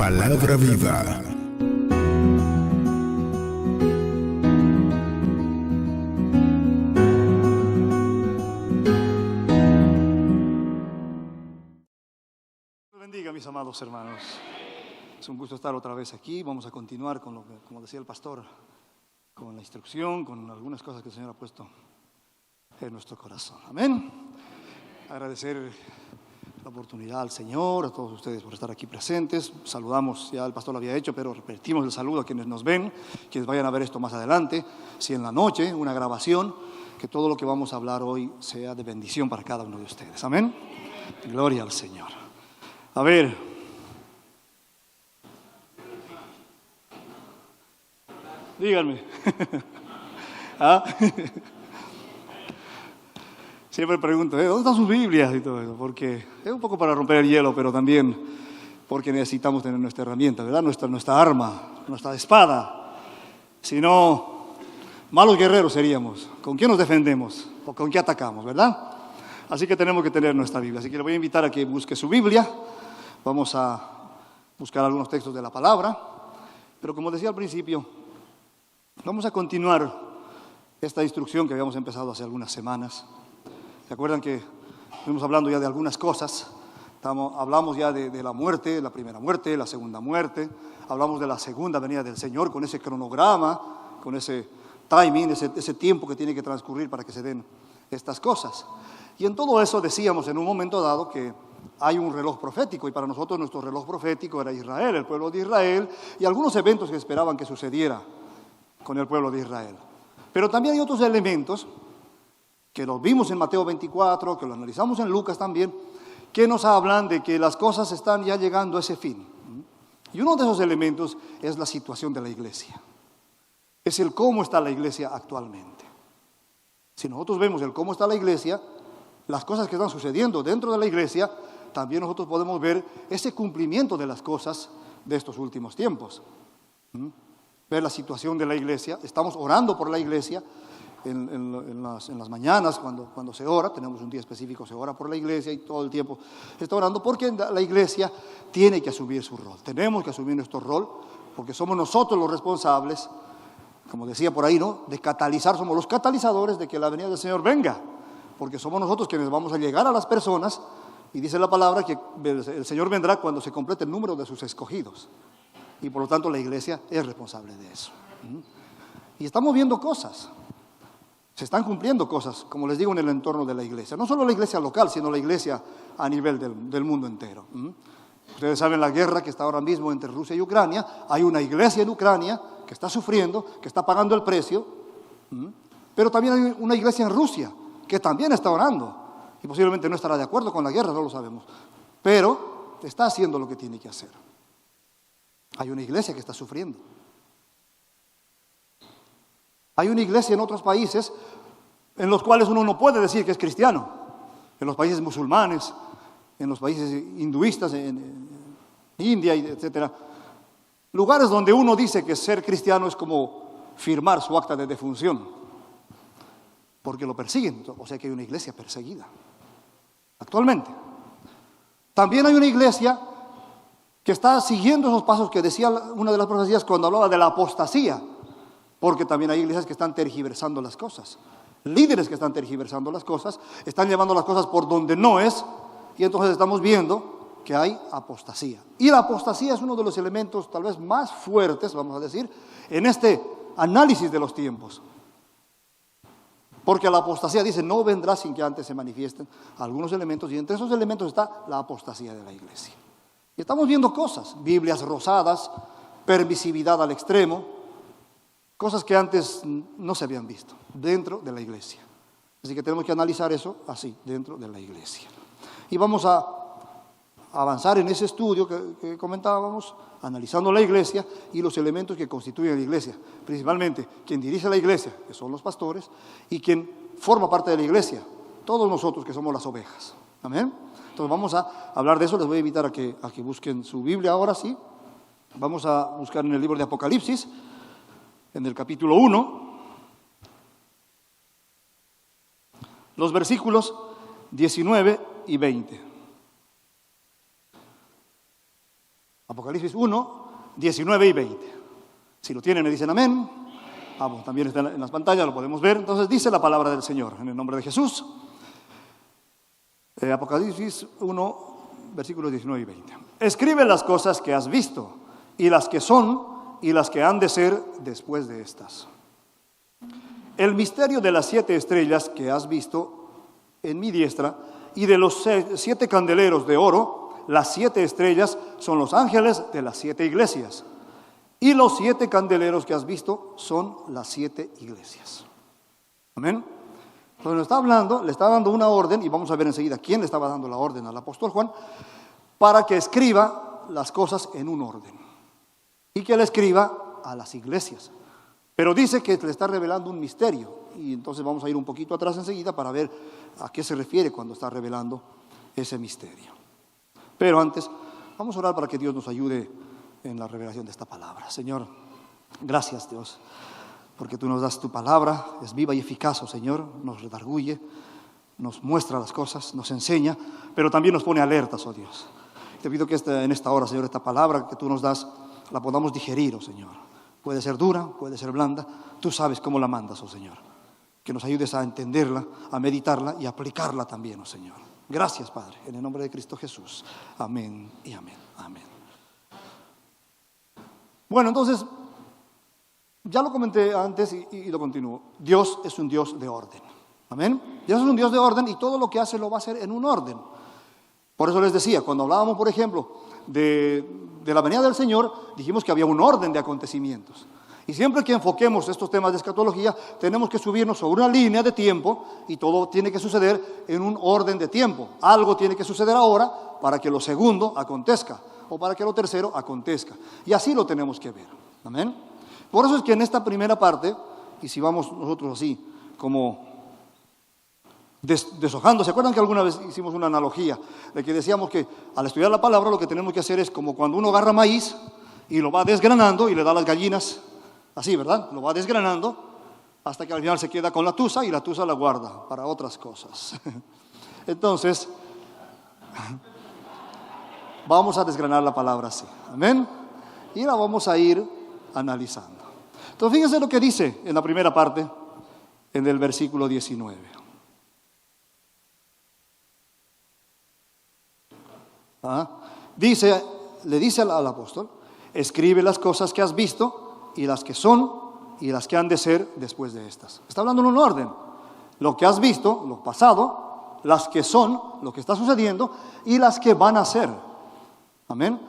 Palabra viva. Bendiga, mis amados hermanos. Es un gusto estar otra vez aquí. Vamos a continuar con lo que, como decía el pastor, con la instrucción, con algunas cosas que el Señor ha puesto en nuestro corazón. Amén. Agradecer la oportunidad al Señor, a todos ustedes por estar aquí presentes. Saludamos, ya el pastor lo había hecho, pero repetimos el saludo a quienes nos ven, quienes vayan a ver esto más adelante. Si en la noche, una grabación, que todo lo que vamos a hablar hoy sea de bendición para cada uno de ustedes. Amén. Gloria al Señor. A ver, díganme. ¿Ah? Siempre pregunto, ¿dónde están sus Biblias y todo eso? Porque es un poco para romper el hielo, pero también porque necesitamos tener nuestra herramienta, ¿verdad? Nuestra arma, nuestra espada. Si no, malos guerreros seríamos. ¿Con qué nos defendemos? ¿O con qué atacamos, verdad? Así que tenemos que tener nuestra Biblia. Así que le voy a invitar a que busque su Biblia. Vamos a buscar algunos textos de la palabra, pero como decía al principio, vamos a continuar esta instrucción que habíamos empezado hace algunas semanas. ¿Se acuerdan que estuvimos hablando ya de algunas cosas? Hablamos ya de la muerte, la primera muerte, la segunda muerte, hablamos de la segunda venida del Señor con ese cronograma, con ese timing, ese tiempo que tiene que transcurrir para que se den estas cosas. Y en todo eso decíamos en un momento dado que hay un reloj profético, y para nosotros nuestro reloj profético era Israel, el pueblo de Israel, y algunos eventos que esperaban que sucediera con el pueblo de Israel. Pero también hay otros elementos que los vimos en Mateo 24, que lo analizamos en Lucas también, que nos hablan de que las cosas están ya llegando a ese fin. Y uno de esos elementos es la situación de la iglesia. Es el cómo está la iglesia actualmente. Si nosotros vemos el cómo está la iglesia, las cosas que están sucediendo dentro de la iglesia, también nosotros podemos ver ese cumplimiento de las cosas de estos últimos tiempos. Ver la situación de la iglesia. Estamos orando por la iglesia en las mañanas cuando se ora. Tenemos un día específico, se ora por la iglesia y todo el tiempo se está orando porque la iglesia tiene que asumir su rol. Tenemos que asumir nuestro rol porque somos nosotros los responsables, como decía por ahí, ¿no? De catalizar, somos los catalizadores de que la venida del Señor venga. Porque somos nosotros quienes vamos a llegar a las personas, y dice la palabra que el Señor vendrá cuando se complete el número de sus escogidos. Y por lo tanto la iglesia es responsable de eso. Y estamos viendo cosas, se están cumpliendo cosas, como les digo, en el entorno de la iglesia. No solo la iglesia local, sino la iglesia a nivel del mundo entero. Ustedes saben la guerra que está ahora mismo entre Rusia y Ucrania. Hay una iglesia en Ucrania que está sufriendo, que está pagando el precio. Pero también hay una iglesia en Rusia que también está orando, y posiblemente no estará de acuerdo con la guerra, no lo sabemos, pero está haciendo lo que tiene que hacer. Hay una iglesia que está sufriendo. Hay una iglesia en otros países en los cuales uno no puede decir que es cristiano, en los países musulmanes, en los países hinduistas, en India, etcétera. Lugares donde uno dice que ser cristiano es como firmar su acta de defunción, porque lo persiguen, o sea que hay una iglesia perseguida actualmente. También hay una iglesia que está siguiendo esos pasos que decía una de las profecías cuando hablaba de la apostasía, porque también hay iglesias que están tergiversando las cosas, líderes que están tergiversando las cosas, están llevando las cosas por donde no es, y entonces estamos viendo que hay apostasía. Y la apostasía es uno de los elementos tal vez más fuertes, vamos a decir, en este análisis de los tiempos. Porque la apostasía dice, no vendrá sin que antes se manifiesten algunos elementos, y entre esos elementos está la apostasía de la iglesia. Y estamos viendo cosas, Biblias rosadas, permisividad al extremo, cosas que antes no se habían visto dentro de la iglesia. Así que tenemos que analizar eso así, dentro de la iglesia. Y vamos a avanzar en ese estudio que comentábamos, analizando la iglesia y los elementos que constituyen la iglesia, principalmente quien dirige la iglesia, que son los pastores, y quien forma parte de la iglesia, todos nosotros que somos las ovejas. Amén. Entonces vamos a hablar de eso. Les voy a invitar a que busquen su Biblia ahora sí. Vamos a buscar en el libro de Apocalipsis, en el capítulo 1, los versículos 19 y 20. Apocalipsis 1, 19 y 20. Si lo tienen, me dicen amén. Bueno, también está en las pantallas, lo podemos ver. Entonces dice la palabra del Señor, en el nombre de Jesús. Apocalipsis 1, versículos 19 y 20. Escribe las cosas que has visto, y las que son, y las que han de ser después de estas. El misterio de las 7 estrellas que has visto en mi diestra, y de los 7 candeleros de oro, las 7 estrellas son los ángeles de las 7 iglesias. Y los 7 candeleros que has visto son las 7 iglesias. Amén. Entonces nos está hablando, le está dando una orden, y vamos a ver enseguida quién le estaba dando la orden al apóstol Juan, para que escriba las cosas en un orden. Y que le escriba a las iglesias. Pero dice que le está revelando un misterio. Y entonces vamos a ir un poquito atrás enseguida para ver a qué se refiere cuando está revelando ese misterio. Pero antes, vamos a orar para que Dios nos ayude en la revelación de esta palabra. Señor, gracias Dios, porque tú nos das tu palabra, es viva y eficaz, oh Señor, nos redarguye, nos muestra las cosas, nos enseña, pero también nos pone alertas, oh Dios. Te pido que en esta hora, Señor, esta palabra que tú nos das, la podamos digerir, oh Señor. Puede ser dura, puede ser blanda, tú sabes cómo la mandas, oh Señor. Que nos ayudes a entenderla, a meditarla y a aplicarla también, oh Señor. Gracias, Padre, en el nombre de Cristo Jesús. Amén y amén. Amén. Bueno, entonces, ya lo comenté antes y lo continúo. Dios es un Dios de orden. Amén. Dios es un Dios de orden y todo lo que hace lo va a hacer en un orden. Por eso les decía, cuando hablábamos, por ejemplo, de la venida del Señor, dijimos que había un orden de acontecimientos. Y siempre que enfoquemos estos temas de escatología, tenemos que subirnos sobre una línea de tiempo y todo tiene que suceder en un orden de tiempo. Algo tiene que suceder ahora para que lo segundo acontezca o para que lo tercero acontezca. Y así lo tenemos que ver. Amén. Por eso es que en esta primera parte, y si vamos nosotros así, como deshojando, ¿se acuerdan que alguna vez hicimos una analogía de que decíamos que al estudiar la palabra lo que tenemos que hacer es como cuando uno agarra maíz y lo va desgranando y le da a las gallinas, así, ¿verdad? Lo va desgranando hasta que al final se queda con la tusa y la tusa la guarda para otras cosas. Entonces, vamos a desgranar la palabra así, amén, y la vamos a ir analizando. Entonces fíjense lo que dice en la primera parte, en el versículo 19. Le dice al apóstol, escribe las cosas que has visto y las que son y las que han de ser después de estas. Está hablando en un orden. Lo que has visto, lo pasado, las que son, lo que está sucediendo y las que van a ser. Amén.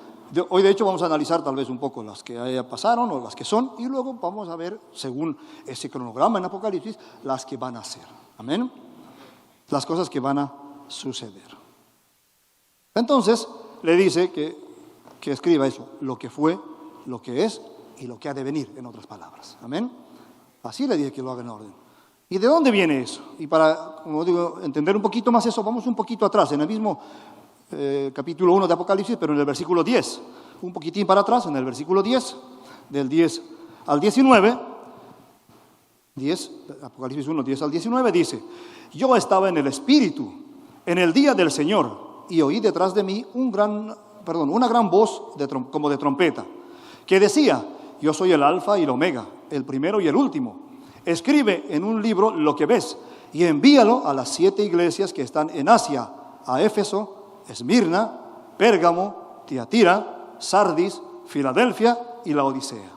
Hoy de hecho vamos a analizar tal vez un poco las que ya pasaron o las que son y luego vamos a ver, según ese cronograma en Apocalipsis, las que van a ser. Amén. Las cosas que van a suceder. Entonces le dice que escriba eso, lo que fue, lo que es y lo que ha de venir, en otras palabras. Amén. Así le dije que lo haga en orden. ¿Y de dónde viene eso? Y para, como digo, entender un poquito más eso, vamos un poquito atrás, en el mismo capítulo 1 de Apocalipsis, pero en el versículo 10. Un poquitín para atrás, en el versículo 10, del 10 al 19. 10, Apocalipsis 1, 10 al 19, dice: yo estaba en el Espíritu, en el día del Señor, y oí detrás de mí una gran voz como de trompeta, que decía: yo soy el Alfa y el Omega, el primero y el último. Escribe en un libro lo que ves y envíalo a las 7 iglesias que están en Asia, a Éfeso, Esmirna, Pérgamo, Tiatira, Sardis, Filadelfia y Laodicea.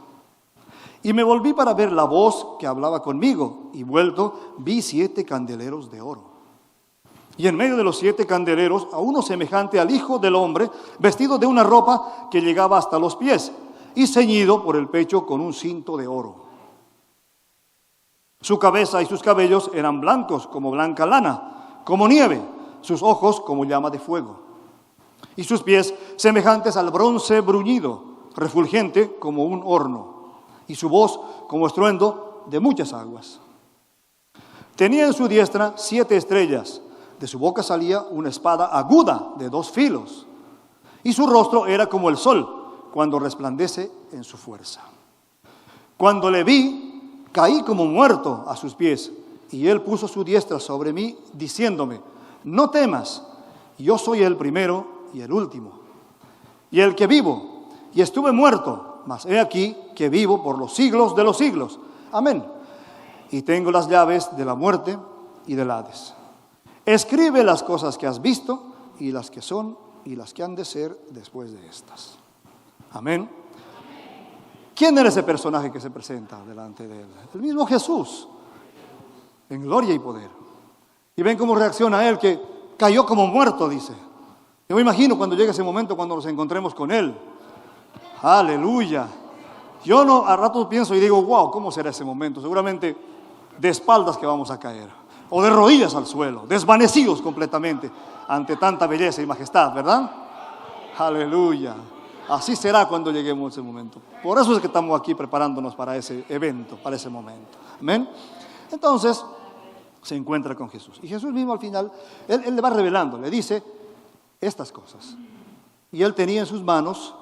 Y me volví para ver la voz que hablaba conmigo, y vuelto vi 7 candeleros de oro. Y en medio de los 7 candeleros, a uno semejante al Hijo del Hombre, vestido de una ropa que llegaba hasta los pies, y ceñido por el pecho con un cinto de oro. Su cabeza y sus cabellos eran blancos como blanca lana, como nieve, sus ojos como llama de fuego, y sus pies semejantes al bronce bruñido, refulgente como un horno, y su voz como estruendo de muchas aguas. Tenía en su diestra 7 estrellas, de su boca salía una espada aguda de 2 filos, y su rostro era como el sol cuando resplandece en su fuerza. Cuando le vi, caí como muerto a sus pies, y él puso su diestra sobre mí, diciéndome: no temas, yo soy el primero y el último, y el que vivo. y estuve muerto, mas he aquí que vivo por los siglos de los siglos. Amén. Y tengo las llaves de la muerte y del Hades. Escribe las cosas que has visto y las que son y las que han de ser después de estas. Amén. ¿Quién era ese personaje que se presenta delante de él? El mismo Jesús, en gloria y poder. Y ven cómo reacciona él, que cayó como muerto, dice. Yo me imagino cuando llegue ese momento, cuando nos encontremos con él. Aleluya. Yo no, a ratos pienso y digo, wow, ¿cómo será ese momento? Seguramente de espaldas que vamos a caer, o de rodillas al suelo, desvanecidos completamente ante tanta belleza y majestad, ¿verdad? Aleluya. Así será cuando lleguemos a ese momento. Por eso es que estamos aquí preparándonos para ese evento, para ese momento. Amén. Entonces, se encuentra con Jesús. Y Jesús mismo al final, él le va revelando, le dice estas cosas. Y él tenía en sus manos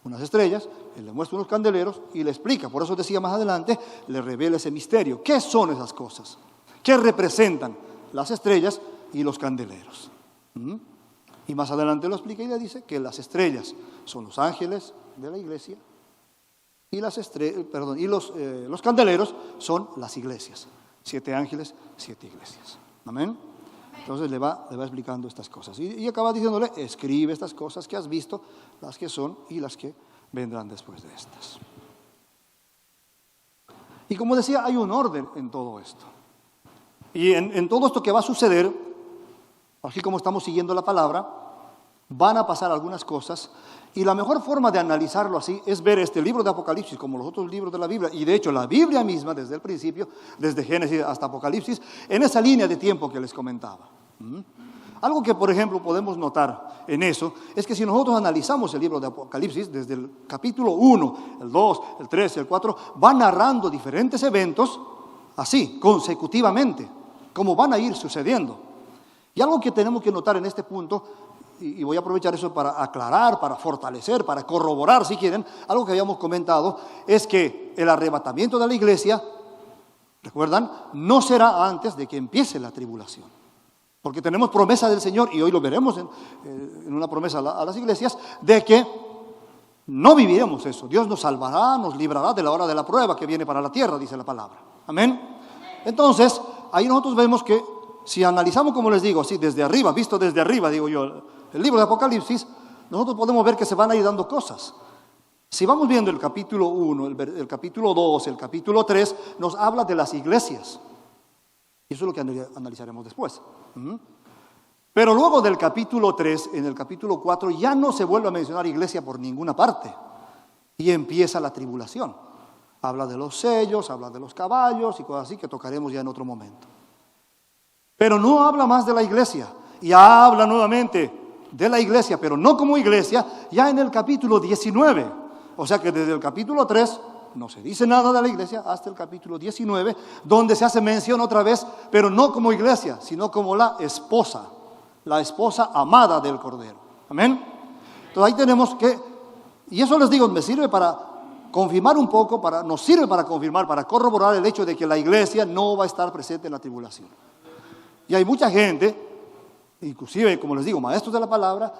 unas estrellas, él le muestra unos candeleros y le explica. Por eso decía más adelante, le revela ese misterio. ¿Qué son esas cosas? ¿Qué representan las estrellas y los candeleros? Y más adelante lo explica y le dice que las estrellas son los ángeles de la iglesia y los candeleros son las iglesias. 7 ángeles, 7 iglesias. Amén. Entonces le va explicando estas cosas. Y acaba diciéndole, escribe estas cosas que has visto, las que son y las que vendrán después de estas. Y como decía, hay un orden en todo esto. Y en todo esto que va a suceder, así como estamos siguiendo la palabra, van a pasar algunas cosas. Y la mejor forma de analizarlo así es ver este libro de Apocalipsis como los otros libros de la Biblia. Y de hecho la Biblia misma, desde el principio, desde Génesis hasta Apocalipsis, en esa línea de tiempo que les comentaba. Algo que, por ejemplo, podemos notar en eso, es que si nosotros analizamos el libro de Apocalipsis, desde el capítulo 1, el 2, el 3, el 4, va narrando diferentes eventos, así, consecutivamente, como van a ir sucediendo. Y algo que tenemos que notar en este punto, y voy a aprovechar eso para aclarar, para fortalecer, para corroborar, si quieren, algo que habíamos comentado, es que el arrebatamiento de la iglesia, ¿recuerdan? No será antes de que empiece la tribulación. Porque tenemos promesa del Señor, y hoy lo veremos en una promesa a las iglesias, de que no viviremos eso. Dios nos salvará, nos librará de la hora de la prueba que viene para la tierra, dice la palabra. Amén. Entonces, ahí nosotros vemos que si analizamos, como les digo, así desde arriba, visto desde arriba, digo yo, el libro de Apocalipsis, nosotros podemos ver que se van a ir dando cosas. Si vamos viendo el capítulo 1, el capítulo 2, el capítulo 3, nos habla de las iglesias. Y eso es lo que analizaremos después. Pero luego del capítulo 3, en el capítulo 4, ya no se vuelve a mencionar iglesia por ninguna parte. Y empieza la tribulación. Habla de los sellos, habla de los caballos y cosas así que tocaremos ya en otro momento. Pero no habla más de la iglesia. Ya habla nuevamente de la iglesia, pero no como iglesia, ya en el capítulo 19. O sea que desde el capítulo 3 no se dice nada de la iglesia hasta el capítulo 19, donde se hace mención otra vez, pero no como iglesia, sino como la esposa amada del Cordero. Amén. Entonces ahí tenemos que, y eso les digo, me sirve para confirmar un poco, nos sirve para confirmar, para corroborar el hecho de que la iglesia no va a estar presente en la tribulación. Y hay mucha gente, inclusive, como les digo, maestros de la palabra,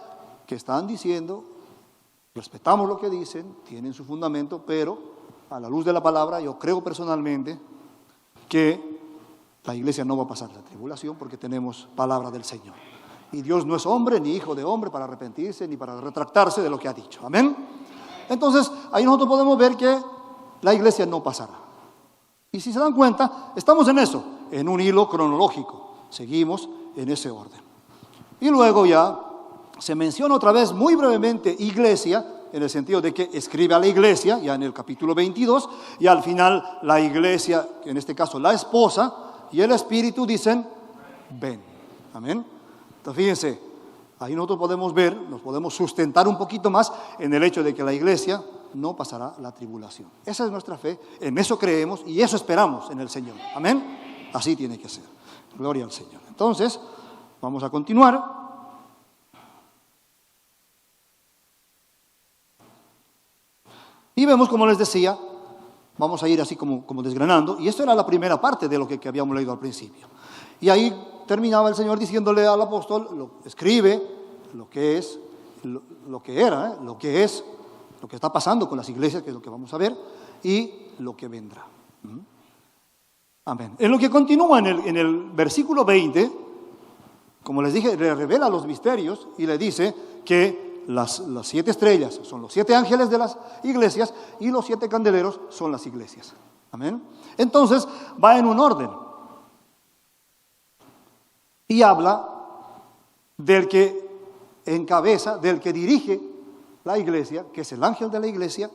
que están diciendo, respetamos lo que dicen, tienen su fundamento, pero a la luz de la palabra, yo creo personalmente que la iglesia no va a pasar la tribulación porque tenemos palabra del Señor. Y Dios no es hombre ni hijo de hombre para arrepentirse ni para retractarse de lo que ha dicho. Amén. Entonces, ahí nosotros podemos ver que la iglesia no pasará. Y si se dan cuenta, estamos en eso, en un hilo cronológico. Seguimos en ese orden. Y luego ya se menciona otra vez muy brevemente iglesia, en el sentido de que escribe a la iglesia, ya en el capítulo 22, y al final la iglesia, en este caso la esposa, y el Espíritu dicen, ven. Amén. Entonces fíjense, ahí nosotros podemos ver, nos podemos sustentar un poquito más en el hecho de que la iglesia no pasará la tribulación. Esa es nuestra fe, en eso creemos y eso esperamos en el Señor. Amén. Así tiene que ser. Gloria al Señor. Entonces, vamos a continuar. Y vemos, como les decía, vamos a ir así como desgranando. Y esto era la primera parte de lo que habíamos leído al principio. Y ahí terminaba el Señor diciéndole al apóstol, escribe lo que es, lo que era, lo que es lo que está pasando con las iglesias, que es lo que vamos a ver, y lo que vendrá. Amén. En lo que continúa en el versículo 20, como les dije, le revela los misterios y le dice que las 7 estrellas son los 7 ángeles de las iglesias y los 7 candeleros son las iglesias. Amén. Entonces va en un orden y habla del que encabeza, del que dirige la iglesia, que es el ángel de la iglesia,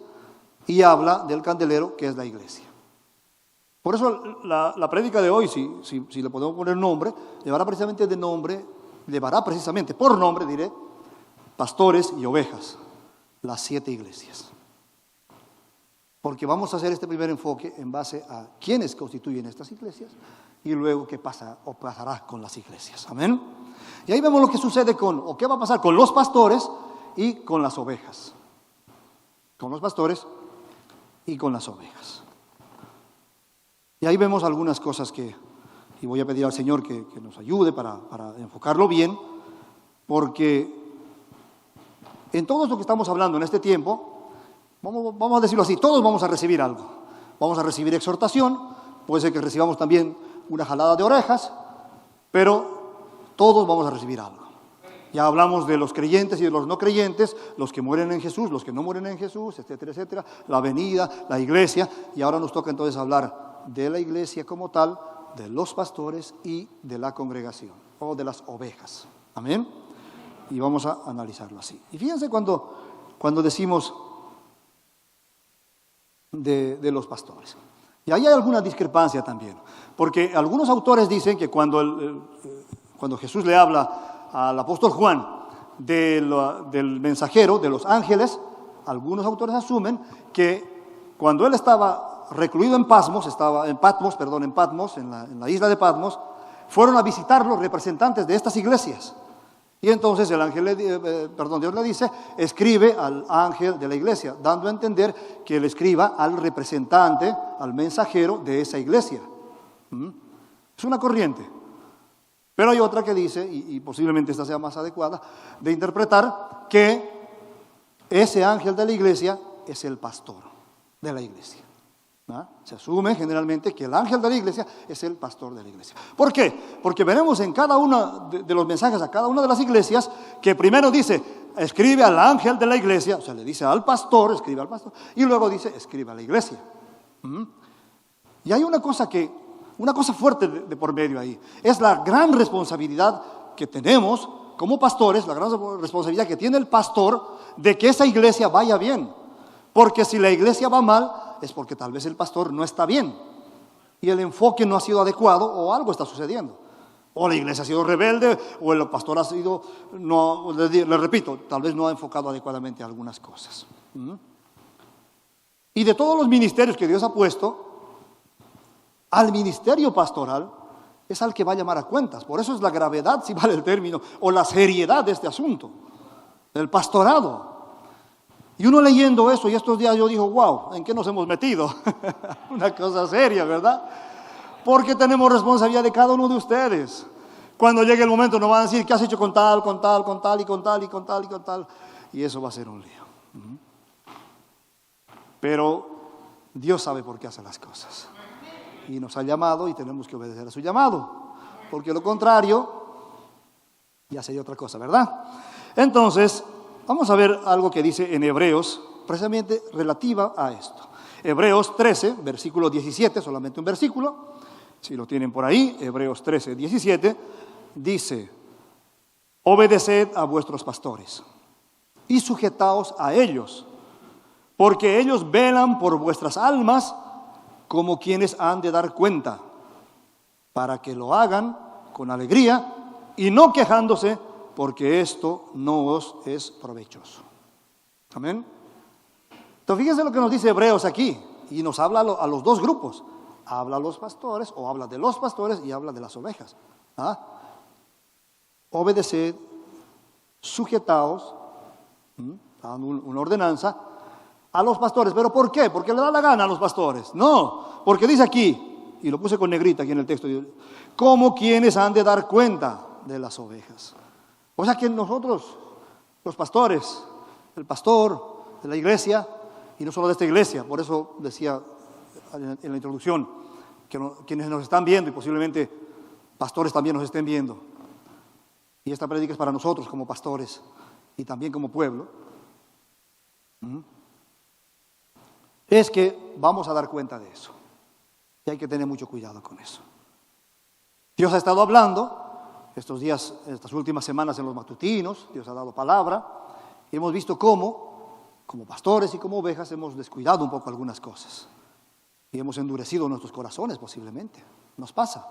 y habla del candelero, que es la iglesia. Por eso la prédica de hoy, si le podemos poner nombre, llevará precisamente por nombre, diré, pastores y ovejas, las 7 iglesias. Porque vamos a hacer este primer enfoque en base a quiénes constituyen estas iglesias y luego qué pasa o pasará con las iglesias. Amén. Y ahí vemos lo que sucede o qué va a pasar con los pastores y con las ovejas. Con los pastores y con las ovejas. Y ahí vemos algunas cosas y voy a pedir al Señor que nos ayude para enfocarlo bien, porque en todo esto que estamos hablando en este tiempo, vamos a decirlo así, todos vamos a recibir algo. Vamos a recibir exhortación, puede ser que recibamos también una jalada de orejas, pero todos vamos a recibir algo. Ya hablamos de los creyentes y de los no creyentes, los que mueren en Jesús, los que no mueren en Jesús, etcétera, etcétera, la venida, la iglesia, y ahora nos toca entonces hablar de la iglesia como tal, de los pastores y de la congregación, o de las ovejas. Amén. Y vamos a analizarlo así. Y fíjense cuando decimos de los pastores. Y ahí hay alguna discrepancia también, porque algunos autores dicen que cuando Jesús le habla al apóstol Juan del mensajero, de los ángeles, algunos autores asumen que cuando él estaba recluido en Patmos, en la isla de Patmos, fueron a visitarlo representantes de estas iglesias. Y entonces Dios le dice, escribe al ángel de la iglesia, dando a entender que él escriba al representante, al mensajero de esa iglesia. Es una corriente. Pero hay otra que dice, y posiblemente esta sea más adecuada, de interpretar que ese ángel de la iglesia es el pastor de la iglesia. Se asume generalmente que el ángel de la iglesia es el pastor de la iglesia. ¿Por qué? Porque veremos en cada uno de los mensajes a cada una de las iglesias que primero dice, escribe al ángel de la iglesia, o sea, le dice al pastor, escribe al pastor, y luego dice, escribe a la iglesia. Y hay una cosa fuerte de por medio ahí. Es la gran responsabilidad que tenemos como pastores, la gran responsabilidad que tiene el pastor de que esa iglesia vaya bien. Porque si la iglesia va mal, es porque tal vez el pastor no está bien. Y el enfoque no ha sido adecuado o algo está sucediendo. O la iglesia ha sido rebelde o el pastor ha sido, le repito, tal vez no ha enfocado adecuadamente algunas cosas. Y de todos los ministerios que Dios ha puesto, al ministerio pastoral es al que va a llamar a cuentas. Por eso es la gravedad, si vale el término, o la seriedad de este asunto, del pastorado. Y uno leyendo eso, y estos días yo digo, wow, ¿en qué nos hemos metido? Una cosa seria, ¿verdad? Porque tenemos responsabilidad de cada uno de ustedes. Cuando llegue el momento nos van a decir, ¿qué has hecho con tal, con tal, con tal, y con tal, y con tal, y con tal? Y eso va a ser un lío. Pero Dios sabe por qué hace las cosas. Y nos ha llamado y tenemos que obedecer a su llamado. Porque lo contrario, ya sería otra cosa, ¿verdad? Entonces, vamos a ver algo que dice en Hebreos, precisamente relativa a esto. Hebreos 13, versículo 17, solamente un versículo, si lo tienen por ahí, Hebreos 13, 17, dice, obedeced a vuestros pastores y sujetaos a ellos, porque ellos velan por vuestras almas como quienes han de dar cuenta, para que lo hagan con alegría y no quejándose, porque esto no os es provechoso. Amén. Entonces fíjense lo que nos dice Hebreos aquí, y nos habla a los dos grupos. Habla a los pastores, o habla de los pastores, y habla de las ovejas. Obedeced, sujetaos, dando una ordenanza, a los pastores. ¿Pero por qué? ¿Porque le da la gana a los pastores? No, porque dice aquí, y lo puse con negrita aquí en el texto, como quienes han de dar cuenta de las ovejas. O sea que nosotros, los pastores, el pastor, de la iglesia, y no solo de esta iglesia. Por eso decía en la introducción que quienes nos están viendo, y posiblemente pastores también nos estén viendo, y esta prédica es para nosotros como pastores y también como pueblo, es que vamos a dar cuenta de eso. Y hay que tener mucho cuidado con eso. Dios ha estado hablando estos días, estas últimas semanas en los matutinos. Dios ha dado palabra. Y hemos visto cómo, como pastores y como ovejas, hemos descuidado un poco algunas cosas. Y hemos endurecido nuestros corazones posiblemente. Nos pasa.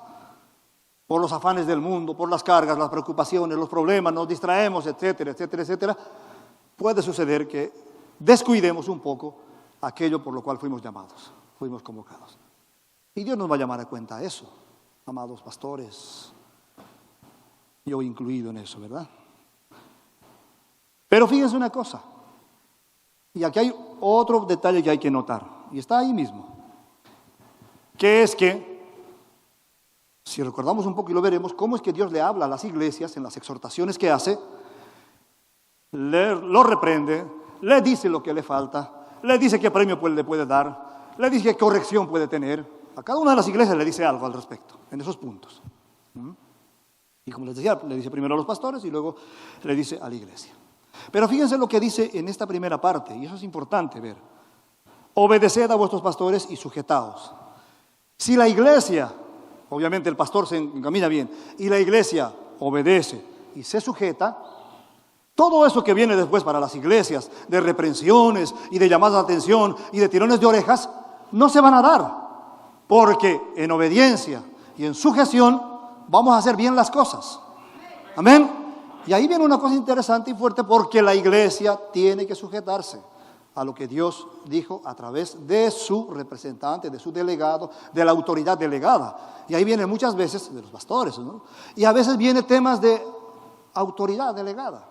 Por los afanes del mundo, por las cargas, las preocupaciones, los problemas, nos distraemos, etcétera, etcétera, etcétera. Puede suceder que descuidemos un poco aquello por lo cual fuimos llamados, fuimos convocados. Y Dios nos va a llamar a cuenta a eso, amados pastores, yo incluido en eso, ¿verdad? Pero fíjense una cosa, y aquí hay otro detalle que hay que notar, y está ahí mismo, que es que, si recordamos un poco y lo veremos, cómo es que Dios le habla a las iglesias en las exhortaciones que hace, lo reprende, le dice lo que le falta, le dice qué premio le puede dar, le dice qué corrección puede tener. A cada una de las iglesias le dice algo al respecto, en esos puntos. Y como les decía, le dice primero a los pastores y luego le dice a la iglesia. Pero fíjense lo que dice en esta primera parte, y eso es importante ver. Obedeced a vuestros pastores y sujetaos. Si la iglesia, obviamente el pastor se encamina bien, y la iglesia obedece y se sujeta, todo eso que viene después para las iglesias, de reprensiones y de llamadas de atención y de tirones de orejas, no se van a dar. Porque en obediencia y en sujeción vamos a hacer bien las cosas. Amén. Y ahí viene una cosa interesante y fuerte, porque la iglesia tiene que sujetarse a lo que Dios dijo a través de su representante, de su delegado, de la autoridad delegada. Y ahí viene muchas veces de los pastores, ¿no? Y a veces viene temas de autoridad delegada.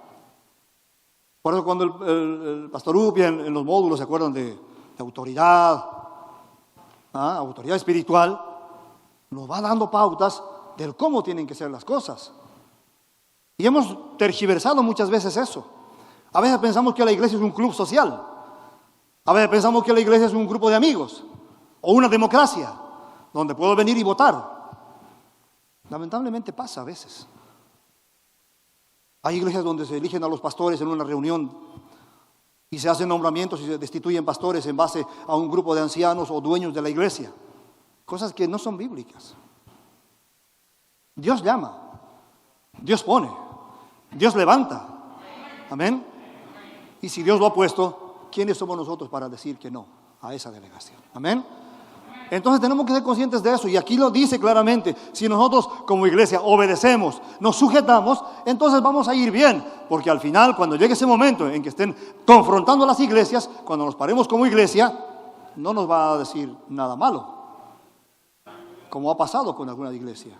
Por eso cuando el pastor Upia en los módulos se acuerdan de autoridad, autoridad espiritual, nos va dando pautas de cómo tienen que ser las cosas. Y hemos tergiversado muchas veces eso. A veces pensamos que la iglesia es un club social. A veces pensamos que la iglesia es un grupo de amigos o una democracia donde puedo venir y votar. Lamentablemente pasa a veces. Hay iglesias donde se eligen a los pastores en una reunión y se hacen nombramientos y se destituyen pastores en base a un grupo de ancianos o dueños de la iglesia. Cosas que no son bíblicas. Dios llama, Dios pone, Dios levanta. Amén. Y si Dios lo ha puesto, ¿quiénes somos nosotros para decir que no a esa delegación? Amén. Entonces tenemos que ser conscientes de eso, y aquí lo dice claramente. Si nosotros como iglesia obedecemos, nos sujetamos, entonces vamos a ir bien, porque al final, cuando llegue ese momento en que estén confrontando a las iglesias, cuando nos paremos como iglesia, no nos va a decir nada malo, como ha pasado con alguna iglesia.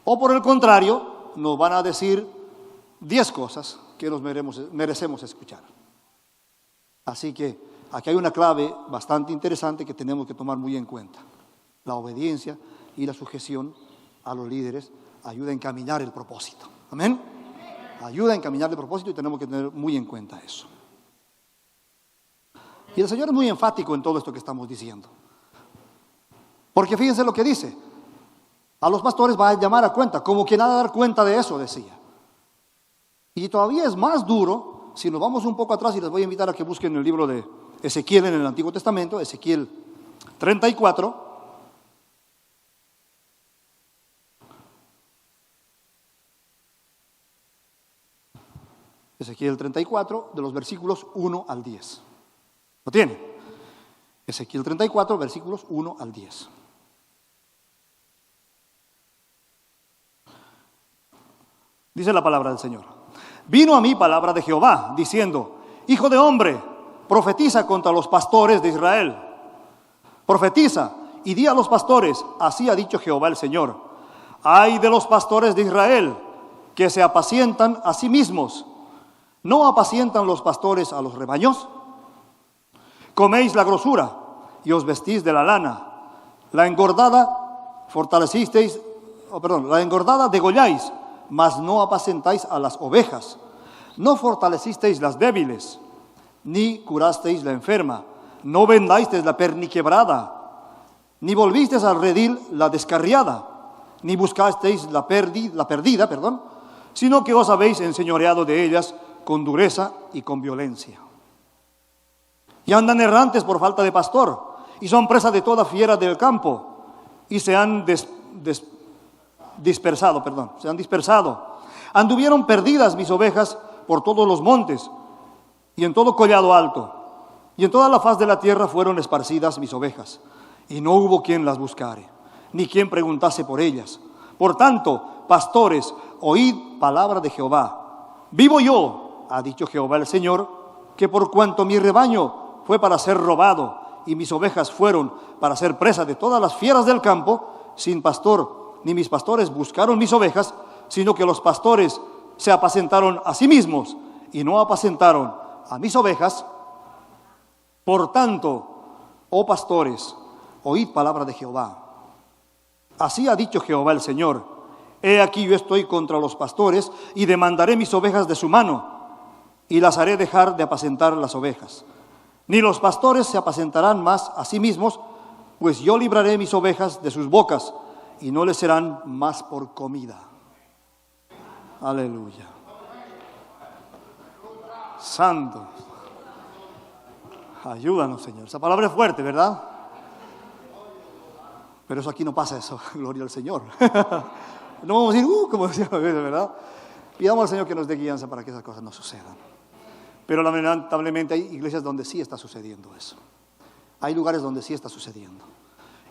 O por el contrario, nos van a decir 10 cosas que nos merecemos escuchar. Así que aquí hay una clave bastante interesante que tenemos que tomar muy en cuenta. La obediencia y la sujeción a los líderes ayuda a encaminar el propósito. ¿Amén? Ayuda a encaminar el propósito y tenemos que tener muy en cuenta eso. Y el Señor es muy enfático en todo esto que estamos diciendo. Porque fíjense lo que dice. A los pastores va a llamar a cuenta, como quien ha de dar cuenta de eso, decía. Y todavía es más duro, si nos vamos un poco atrás, y les voy a invitar a que busquen el libro de Ezequiel en el Antiguo Testamento, Ezequiel 34. Ezequiel 34, de los versículos 1 al 10. ¿Lo tiene? Ezequiel 34, versículos 1 al 10. Dice la palabra del Señor. Vino a mí palabra de Jehová, diciendo: Hijo de hombre, profetiza contra los pastores de Israel. Profetiza y di a los pastores: así ha dicho Jehová el Señor. Ay de los pastores de Israel, que se apacientan a sí mismos. ¿No apacientan los pastores a los rebaños? Coméis la grosura y os vestís de la lana. La engordada degolláis, mas no apacentáis a las ovejas. No fortalecisteis las débiles. ni curasteis la enferma, no vendasteis la perniquebrada, ni volvisteis al redil la descarriada, ni buscasteis la perdida, sino que os habéis enseñoreado de ellas con dureza y con violencia. Y andan errantes por falta de pastor, y son presa de toda fiera del campo, y se han dispersado. Anduvieron perdidas mis ovejas por todos los montes, y en todo collado alto, y en toda la faz de la tierra fueron esparcidas mis ovejas, y no hubo quien las buscare, ni quien preguntase por ellas. Por tanto, pastores, oíd palabra de Jehová. Vivo yo, ha dicho Jehová el Señor, que por cuanto mi rebaño fue para ser robado, y mis ovejas fueron para ser presa de todas las fieras del campo, sin pastor, ni mis pastores buscaron mis ovejas, sino que los pastores se apacentaron a sí mismos, y no apacentaron a mis ovejas. Por tanto, oh pastores, oíd palabra de Jehová. Así ha dicho Jehová el Señor: he aquí yo estoy contra los pastores, y demandaré mis ovejas de su mano, y las haré dejar de apacentar las ovejas. Ni los pastores se apacentarán más a sí mismos, pues yo libraré mis ovejas de sus bocas, y no les serán más por comida. Aleluya. Santo. Ayúdanos, Señor. Esa palabra es fuerte, ¿verdad? Pero eso aquí no pasa eso. Gloria al Señor. No vamos a decir, como decíamos, ¿verdad? Pidamos al Señor que nos dé guianza para que esas cosas no sucedan. Pero lamentablemente hay iglesias donde sí está sucediendo eso. Hay lugares donde sí está sucediendo.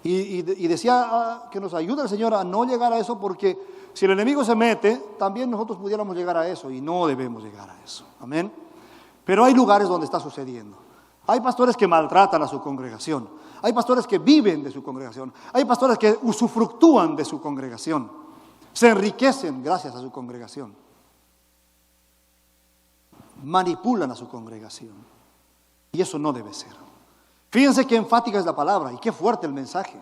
Y decía que nos ayuda el Señor a no llegar a eso, porque si el enemigo se mete, también nosotros pudiéramos llegar a eso, y no debemos llegar a eso. Amén. Pero hay lugares donde está sucediendo. Hay pastores que maltratan a su congregación. Hay pastores que viven de su congregación. Hay pastores que usufructúan de su congregación. Se enriquecen gracias a su congregación. Manipulan a su congregación. Y eso no debe ser. Fíjense qué enfática es la palabra y qué fuerte el mensaje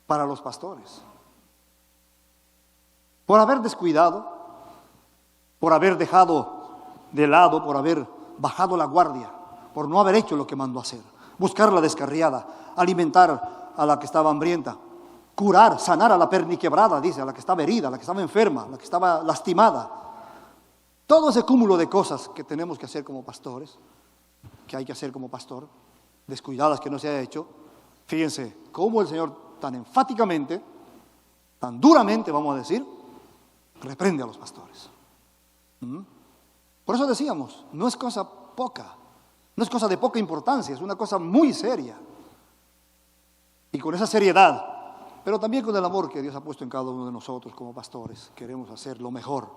para los pastores. Por haber descuidado, por haber dejado de lado, por haber bajado la guardia, por no haber hecho lo que mandó hacer, buscar la descarriada, alimentar a la que estaba hambrienta, curar, sanar a la perniquebrada, dice, a la que estaba herida, a la que estaba enferma, a la que estaba lastimada. Todo ese cúmulo de cosas que tenemos que hacer como pastores, que hay que hacer como pastor, descuidadas que no se haya hecho. Fíjense cómo el Señor tan enfáticamente, tan duramente, vamos a decir, reprende a los pastores. Por eso decíamos, no es cosa poca, no es cosa de poca importancia, es una cosa muy seria. Y con esa seriedad, pero también con el amor que Dios ha puesto en cada uno de nosotros como pastores, queremos hacer lo mejor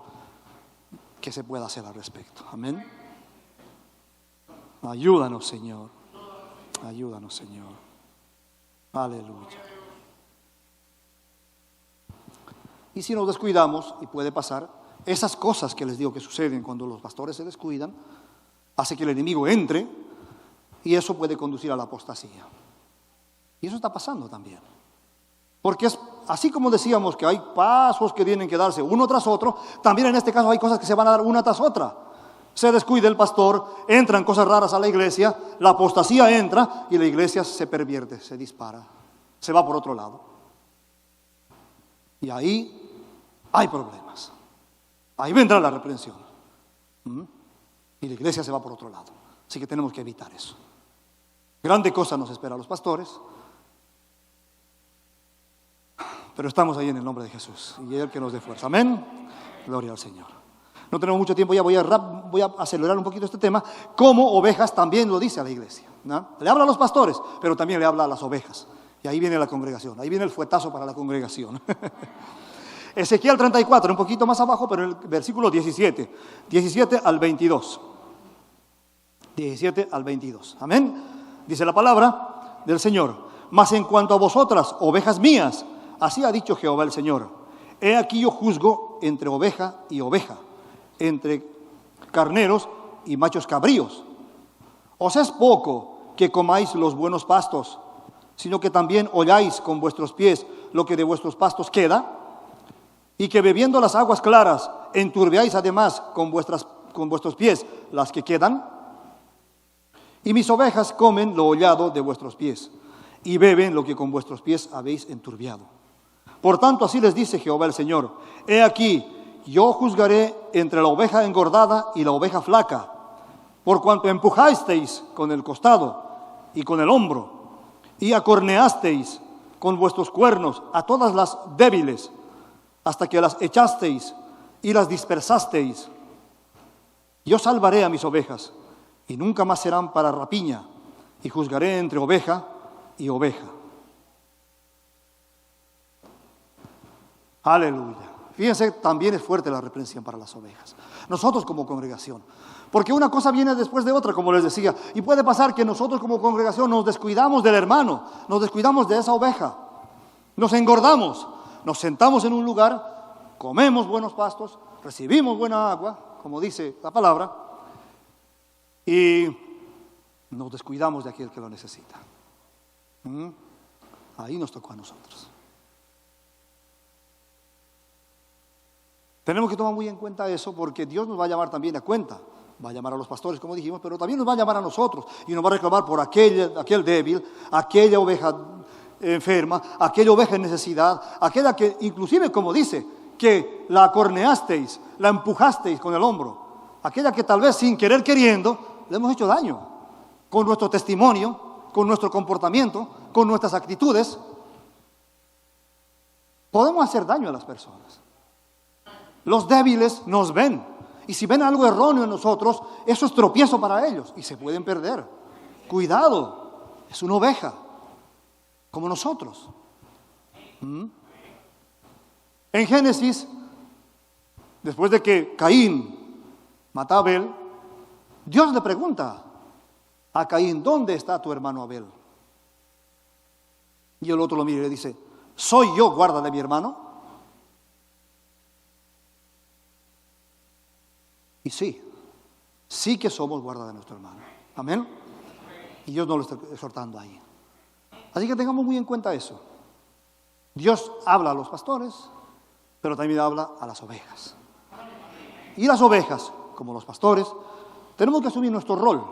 que se pueda hacer al respecto. Amén. Ayúdanos, Señor. Ayúdanos, Señor. Aleluya. Y si nos descuidamos, y puede pasar, esas cosas que les digo que suceden cuando los pastores se descuidan, hace que el enemigo entre, y eso puede conducir a la apostasía. Y eso está pasando también. Porque es así como decíamos que hay pasos que tienen que darse uno tras otro, también en este caso hay cosas que se van a dar una tras otra. Se descuida el pastor, entran cosas raras a la iglesia, la apostasía entra y la iglesia se pervierte, se dispara, se va por otro lado. Y ahí hay problemas. Ahí vendrá la reprensión. Y la iglesia se va por otro lado. Así que tenemos que evitar eso. Grande cosa nos espera a los pastores. Pero estamos ahí en el nombre de Jesús. Y Él que nos dé fuerza. Amén. Gloria al Señor. No tenemos mucho tiempo, ya voy a acelerar un poquito este tema. Como ovejas también lo dice a la iglesia, ¿no? Le habla a los pastores, pero también le habla a las ovejas. Y ahí viene la congregación, ahí viene el fuetazo para la congregación. Ezequiel 34, un poquito más abajo, pero el versículo 17 al 22. 17 al 22. Amén. Dice la palabra del Señor: mas en cuanto a vosotras, ovejas mías, así ha dicho Jehová el Señor: he aquí yo juzgo entre oveja y oveja, entre carneros y machos cabríos. Os es poco que comáis los buenos pastos, sino que también holláis con vuestros pies lo que de vuestros pastos queda, y que bebiendo las aguas claras enturbiáis además con vuestras con vuestros pies las que quedan, y mis ovejas comen lo hollado de vuestros pies, y beben lo que con vuestros pies habéis enturbiado. Por tanto, así les dice Jehová el Señor: he aquí, yo juzgaré entre la oveja engordada y la oveja flaca, por cuanto empujasteis con el costado y con el hombro, y acorneasteis con vuestros cuernos a todas las débiles, hasta que las echasteis y las dispersasteis. Yo salvaré a mis ovejas, y nunca más serán para rapiña, y juzgaré entre oveja y oveja. Aleluya. Fíjense, también es fuerte la reprensión para las ovejas. Nosotros como congregación. Porque una cosa viene después de otra, como les decía. Y puede pasar que nosotros como congregación nos descuidamos del hermano, nos descuidamos de esa oveja. Nos engordamos, nos sentamos en un lugar, comemos buenos pastos, recibimos buena agua, como dice la palabra, y nos descuidamos de aquel que lo necesita. Ahí nos tocó a nosotros. Tenemos que tomar muy en cuenta eso, porque Dios nos va a llamar también a cuenta. Va a llamar a los pastores, como dijimos, pero también nos va a llamar a nosotros y nos va a reclamar por aquel débil, aquella oveja enferma, aquella oveja en necesidad, aquella que inclusive, como dice, que la acorneasteis, la empujasteis con el hombro, aquella que tal vez sin querer queriendo le hemos hecho daño con nuestro testimonio, con nuestro comportamiento, con nuestras actitudes. Podemos hacer daño a las personas. Los débiles nos ven. Y si ven algo erróneo en nosotros, eso es tropiezo para ellos y se pueden perder. Cuidado, es una oveja, como nosotros. En Génesis, después de que Caín mata a Abel, Dios le pregunta a Caín: ¿dónde está tu hermano Abel? Y el otro lo mira y le dice: ¿soy yo guarda de mi hermano? Y sí que somos guarda de nuestro hermano. Amén. Y Dios nos lo está exhortando ahí. Así que tengamos muy en cuenta eso. Dios habla a los pastores, pero también habla a las ovejas. Y las ovejas, como los pastores, tenemos que asumir nuestro rol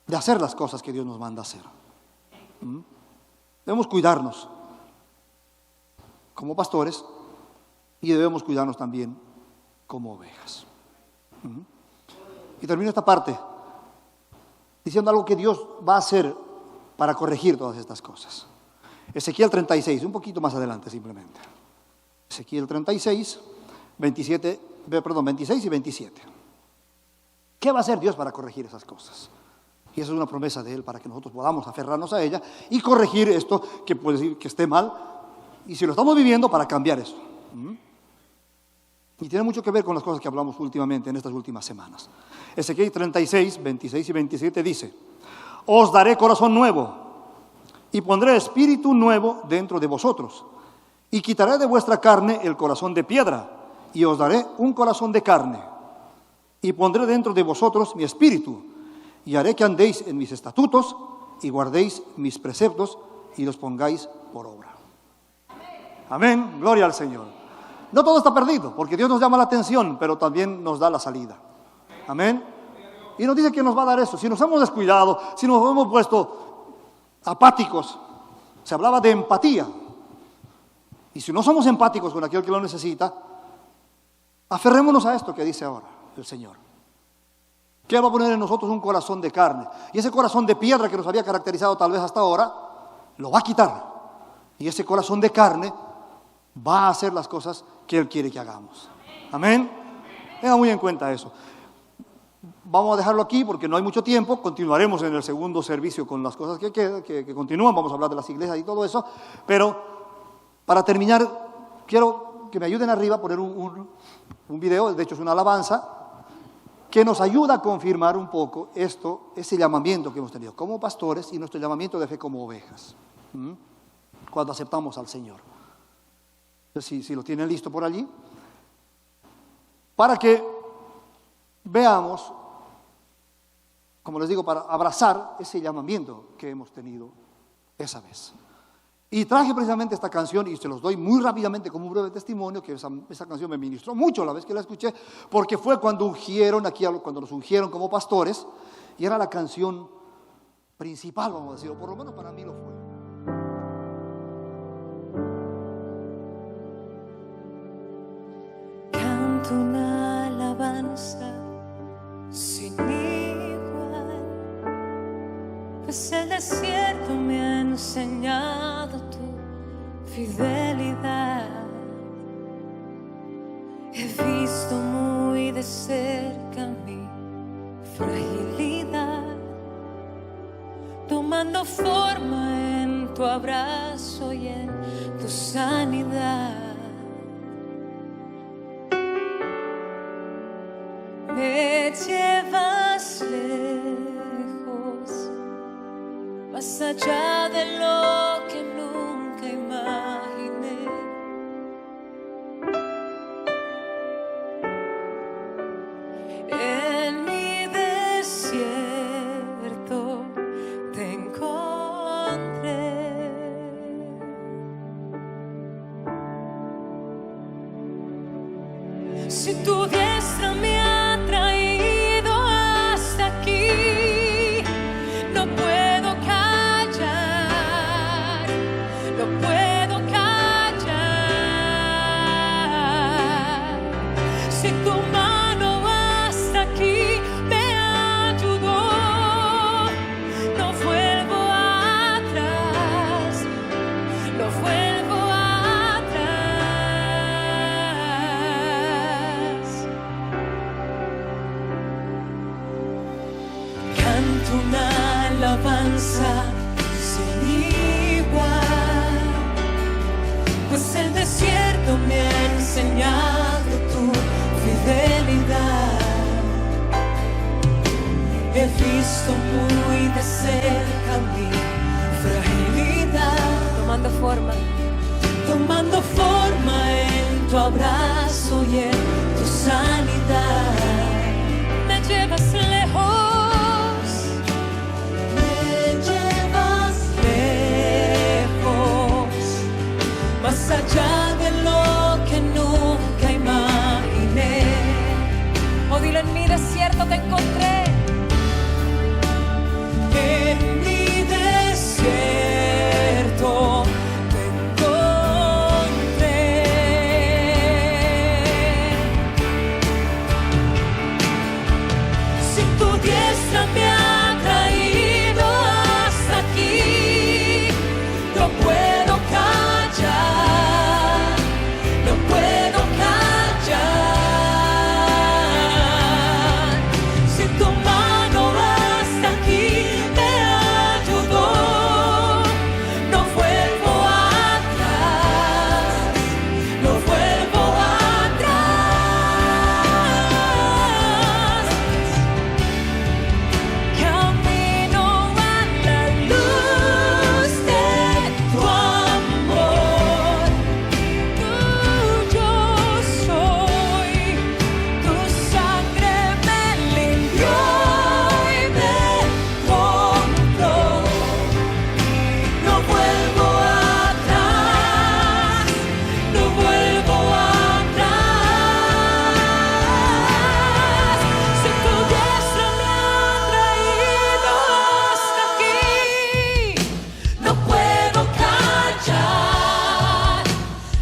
de hacer las cosas que Dios nos manda hacer. Debemos cuidarnos como pastores y debemos cuidarnos también como ovejas. Y termino esta parte diciendo algo que Dios va a hacer para corregir todas estas cosas. Ezequiel 36, un poquito más adelante simplemente. Ezequiel 36, 26 y 27. ¿Qué va a hacer Dios para corregir esas cosas? Y esa es una promesa de Él para que nosotros podamos aferrarnos a ella y corregir esto que puede decir que esté mal, y si lo estamos viviendo, para cambiar eso. Y tiene mucho que ver con las cosas que hablamos últimamente en estas últimas semanas. Ezequiel 36, 26 y 27 dice: os daré corazón nuevo y pondré espíritu nuevo dentro de vosotros, y quitaré de vuestra carne el corazón de piedra, y os daré un corazón de carne, y pondré dentro de vosotros mi espíritu, y haré que andéis en mis estatutos y guardéis mis preceptos y los pongáis por obra. Amén, gloria al Señor. No todo está perdido, porque Dios nos llama la atención, pero también nos da la salida. Amén. Y nos dice que nos va a dar eso. Si nos hemos descuidado, si nos hemos puesto apáticos, se hablaba de empatía. Y si no somos empáticos con aquel que lo necesita, aferrémonos a esto que dice ahora el Señor. Que Él va a poner en nosotros un corazón de carne. Y ese corazón de piedra que nos había caracterizado tal vez hasta ahora, lo va a quitar. Y ese corazón de carne va a hacer las cosas que Él quiere que hagamos. Amén. Tenga muy en cuenta eso. Vamos a dejarlo aquí porque no hay mucho tiempo. Continuaremos en el segundo servicio con las cosas que continúan. Vamos a hablar de las iglesias y todo eso. Pero para terminar, quiero que me ayuden arriba a poner un video. De hecho, es una alabanza que nos ayuda a confirmar un poco ese llamamiento que hemos tenido como pastores y nuestro llamamiento de fe como ovejas. Cuando aceptamos al Señor. Si lo tienen listo por allí, para que veamos, como les digo, para abrazar ese llamamiento que hemos tenido esa vez. Y traje precisamente esta canción y se los doy muy rápidamente como un breve testimonio, que esa canción me ministró mucho la vez que la escuché, porque fue cuando cuando nos ungieron como pastores, y era la canción principal, vamos a decir, o por lo menos para mí lo fue. Canto una alabanza sin igual, pues el desierto me ha enseñado tu fidelidad. He visto muy de cerca mi fragilidad, tomando forma en tu abrazo y en tu sanidad. Me llevas lejos, más allá de lo que nunca imaginé. En mi desierto te encontré. Si tu diestra me ha traído hasta aquí, no puedo callar, no puedo callar. Si tu mano hasta aquí me ayudó, no vuelvo atrás, no vuelvo atrás. Canto una alabanza sin igual, pues el desierto me ha enseñado tu fidelidad. He visto muy de cerca mi fragilidad, tomando forma en tu abrazo y en tu sanidad. Me llevas lejos, más allá de lo que nunca imaginé. Oh, dilo, en mi desierto te encontré. En mi desierto te encontré. Si tu diestra me ha traído hasta aquí, no puedo callar, no puedo callar. Si tu mano hasta aquí me ayudó, no vuelvo atrás, no vuelvo atrás. Camino a la luz de tu amor. Tuyo soy, tu sangre me limpió y me compró. No vuelvo atrás, no vuelvo atrás. Si tu diestra me ha traído hasta aquí, no puedo callar,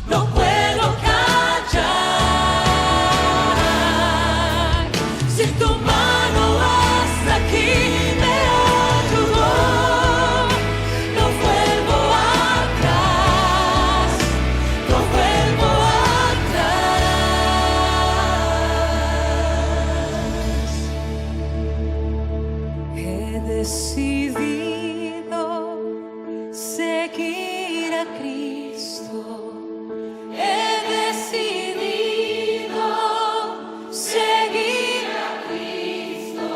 no puedo callar. Si tu mano hasta aquí me ayudó, no vuelvo atrás, no vuelvo atrás. He decidido seguir a Cristo. He decidido seguir a Cristo.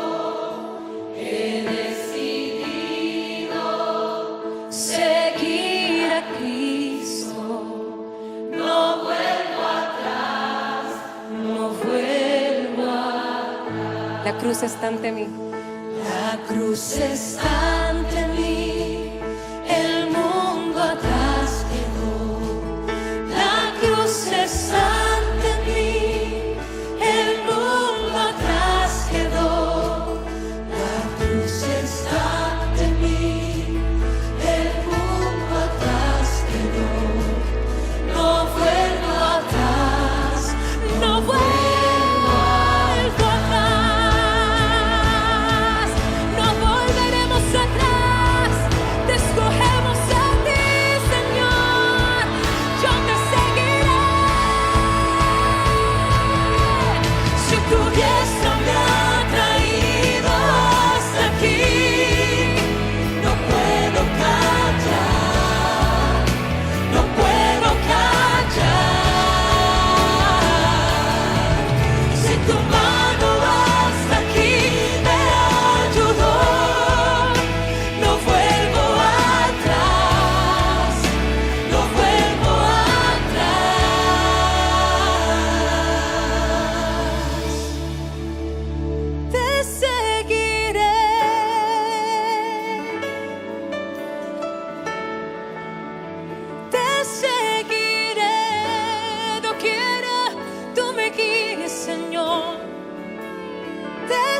He decidido seguir a Cristo. No vuelvo atrás, no vuelvo atrás. La cruz está ante mí. La cruz está ante mí, el mundo atrás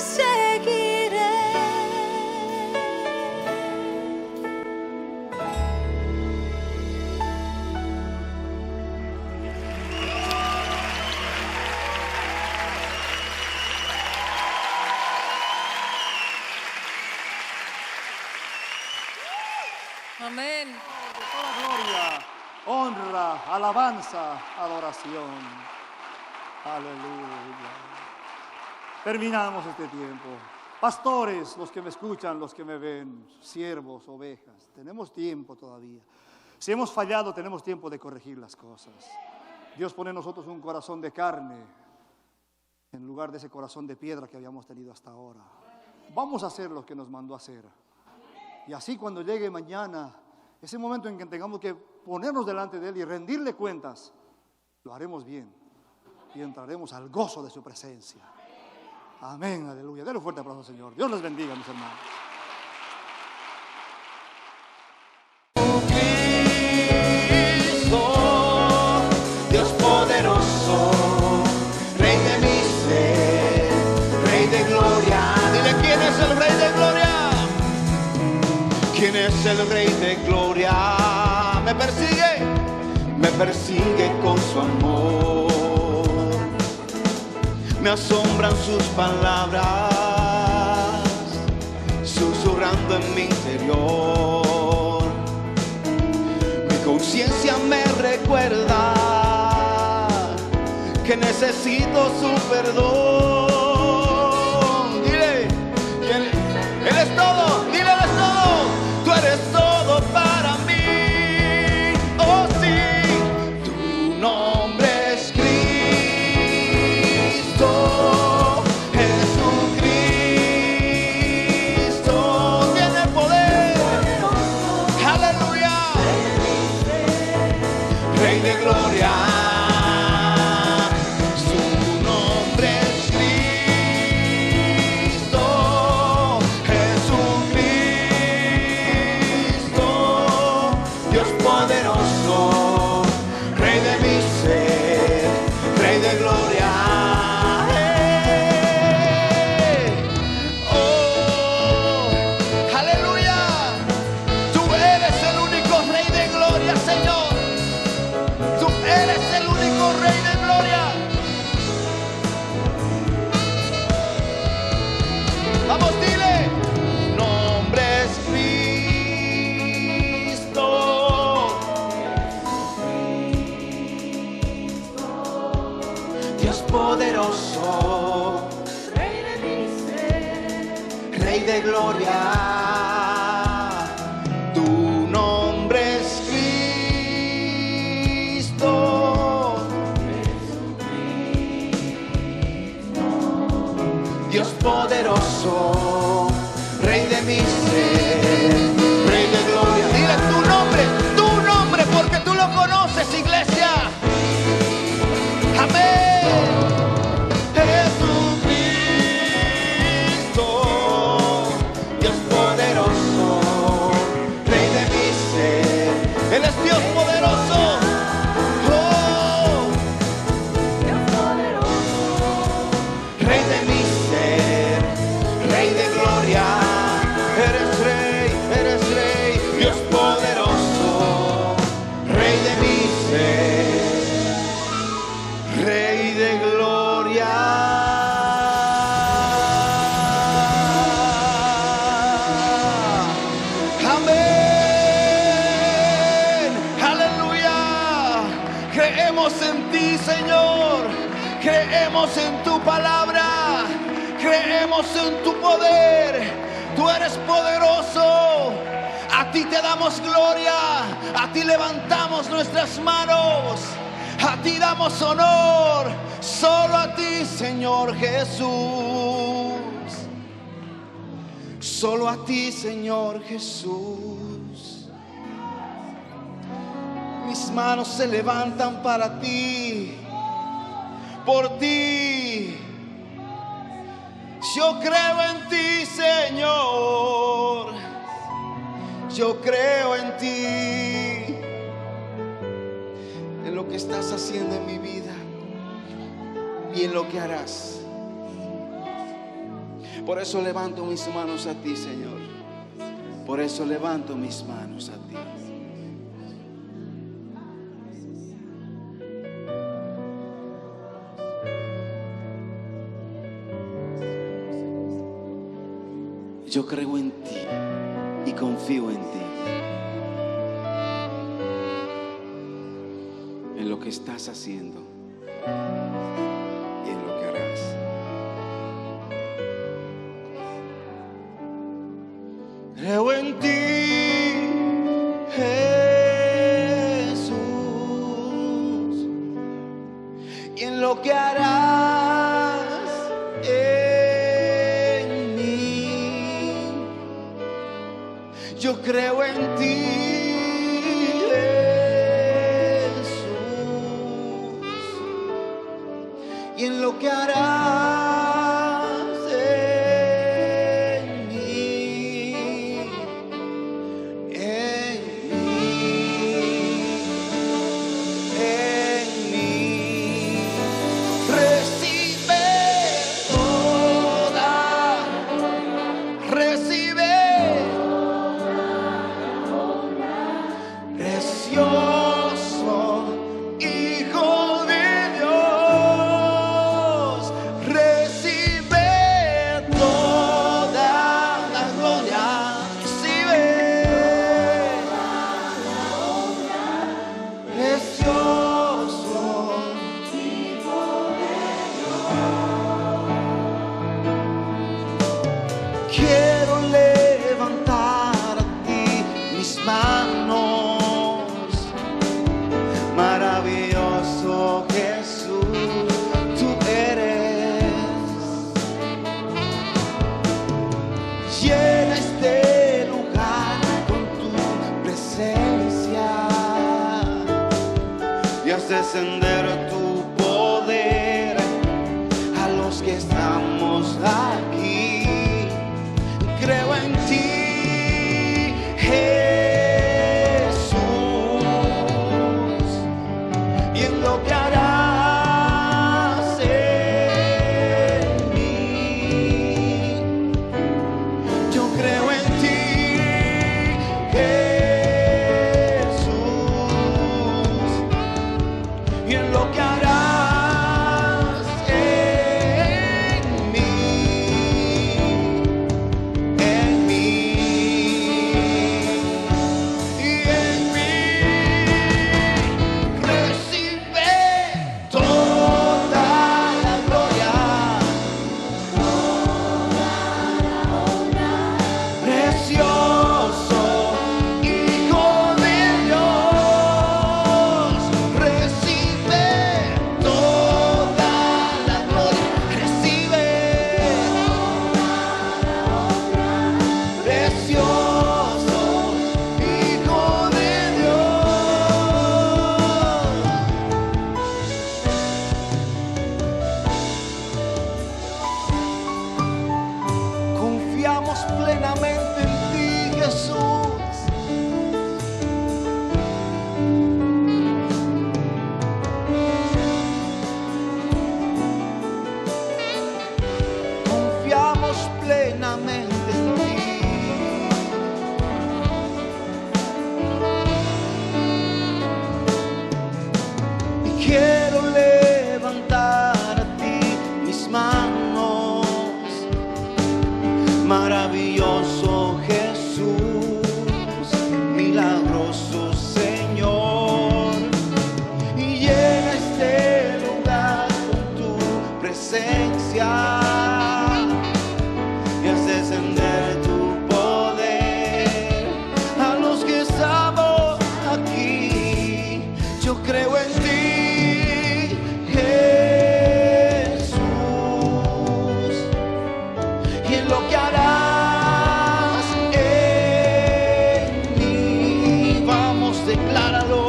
seguiré. Amén. Toda gloria, honra, alabanza, adoración. Aleluya. Terminamos este tiempo. Pastores, los que me escuchan, los que me ven, siervos, ovejas, tenemos tiempo todavía. Si hemos fallado, tenemos tiempo de corregir las cosas. Dios pone en nosotros un corazón de carne en lugar de ese corazón de piedra que habíamos tenido hasta ahora. Vamos a hacer lo que nos mandó a hacer. Y así cuando llegue mañana, ese momento en que tengamos que ponernos delante de Él y rendirle cuentas, lo haremos bien y entraremos al gozo de su presencia. Amén, aleluya. Denle un fuerte aplauso al Señor. Dios les bendiga, mis hermanos. Cristo, Dios poderoso, Rey de mi ser, Rey de gloria. Dile, ¿quién es el Rey de gloria? ¿Quién es el Rey de gloria? Me persigue con su amor. Me asombran sus palabras, susurrando en mi interior. Mi conciencia me recuerda que necesito su perdón. Dile, Él es todo, dile, Él es todo. Tú eres todo para mí. Oh sí, tu nombre es Cristo, Jesucristo. Tiene poder, aleluya, Rey de gloria. Su nombre es Cristo, Jesucristo, Dios poderoso, Rey de mi ser, Rey de gloria. Oh, aleluya. Tú eres el único Rey de gloria, Señor. Tú eres el único Rey de gloria. Vamos, dile. Nombre es Cristo. Dios poderoso, Rey de gloria. Tu nombre es Cristo. Dios poderoso, Rey de mi ser, Rey de gloria. Dile tu nombre, porque tú lo conoces, iglesia. Amén. Jesucristo, Dios poderoso, Rey de mi ser. Él es Dios poderoso. Oh, Rey de mi ser, Rey de gloria. Eres Rey, Dios poderoso, Rey de mi ser, Rey de gloria. Amén, aleluya. Creemos en ti, Señor. Creemos en tu palabra. Creemos en tu poder. Tú eres poderoso. A ti te damos gloria. A ti levantamos nuestras manos. A ti damos honor. Solo a ti, Señor Jesús. Solo a ti, Señor Jesús. Mis manos se levantan para ti. Por ti. Yo creo en ti, Señor. Yo creo en ti, en lo que estás haciendo en mi vida y en lo que harás. Por eso levanto mis manos a ti, Señor. Por eso levanto mis manos a ti. Yo creo en ti y confío en ti, en lo que estás haciendo y en lo que harás. Creo en ti, Jesús, y en lo que harás en mí. Yo creo en ti, Jesús, y en lo que harás en mí, en mí. Recibe toda, recibe. Precioso Hijo de Dios, recibe toda la gloria, recibe precioso Hijo de Dios. Quiero levantar a ti mis manos, maravilloso Jesús, tú eres. Llena este lugar con tu presencia y haz descender tu poder a los que estamos aquí. Creo en ti, Jesús, y en lo que harás en mí. Yo creo en ti, Jesús, y en lo que harás en mí, en mí, y en mí. Recibe toda la gloria, precioso Hijo de Dios, recibe toda la gloria, recibe precioso Hijo de Dios. Confiamos plenamente en ti, Jesús. Confiamos plenamente en ti. Y quiero levantar a ti mis manos, maravilloso Jesús, milagroso Señor, y llena este lugar con tu presencia y haz descender tu poder a los que estamos aquí. Yo creo en ti, Jesús, y en lo que harás en mí. Vamos, decláralo.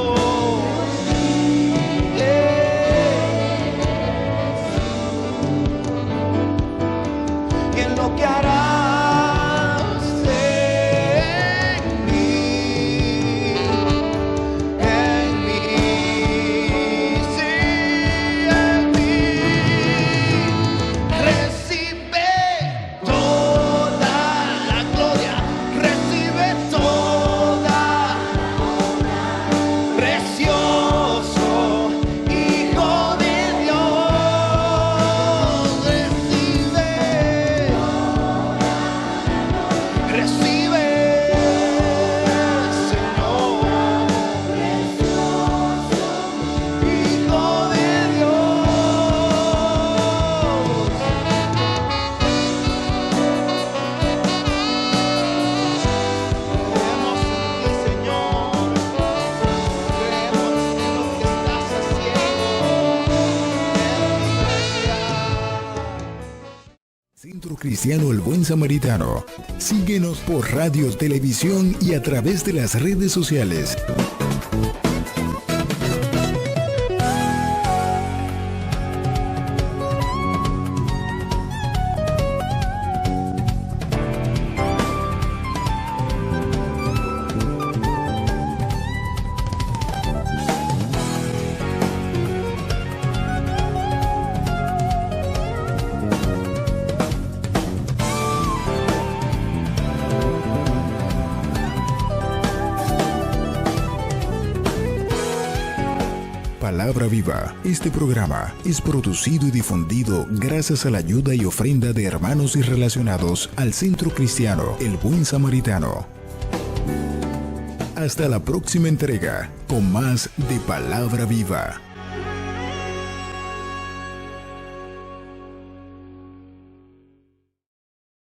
Y en lo que harás en mí, sí, en mí. Recibe toda Centro Cristiano El Buen Samaritano. Síguenos por radio, televisión y a través de las redes sociales. Palabra Viva. Este programa es producido y difundido gracias a la ayuda y ofrenda de hermanos y relacionados al Centro Cristiano El Buen Samaritano. Hasta la próxima entrega con más de Palabra Viva.